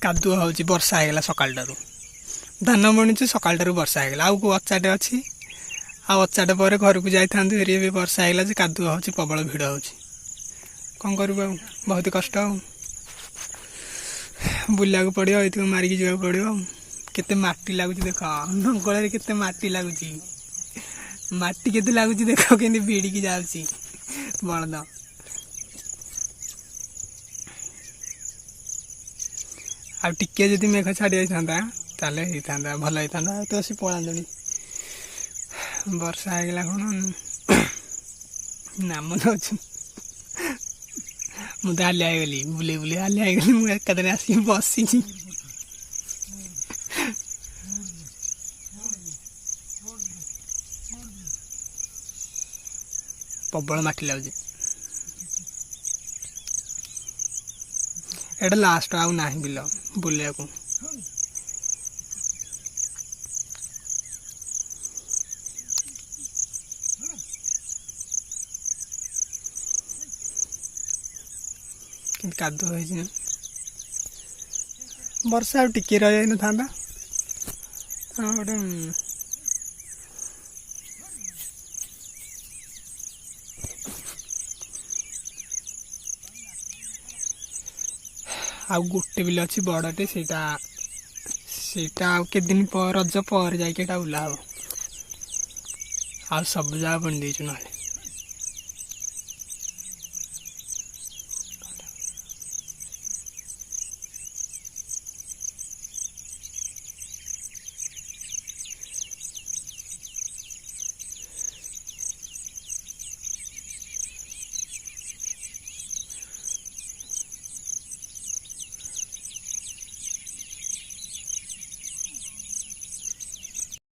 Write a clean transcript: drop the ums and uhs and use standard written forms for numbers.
कादुआ होची वर्षा हेगला सकाल टारू धान बुणीचु सकाल टारू वर्षा हेगला आउ को अचाटे अच्छी आ अचाटे पर घर को जाई थांदु एरी भी वर्षा हेगला जे कादुआ होची प्रबल भिड़ होची कौन करबा बहुत कष्ट बुला को पड़ियो एति मारिकी जाय पड़ियो केते माटी लागुची देख नंगल रे केते माटी लागुची माटी केते लागुची देखो केनी भिड़ी की जाउची बळद आ टिके जदि मेघ छाड़ी जाइथा ताले होता भल होता तो सी पलानी वर्षा होगला कौन नाम नौ मुझे हालिया गली बुले बुले हालिया गली मुझे कदर आसी बसी प्रबल माटी लगे एटा लास्ट आउ ना बिल बुलिया को कादु वर्षा टिके रही न था गोटे आउ गोटे बिल अच्छी बड़टे से के दिन पर रज पर जाके ओला हम आ सब जगह बन देचु ना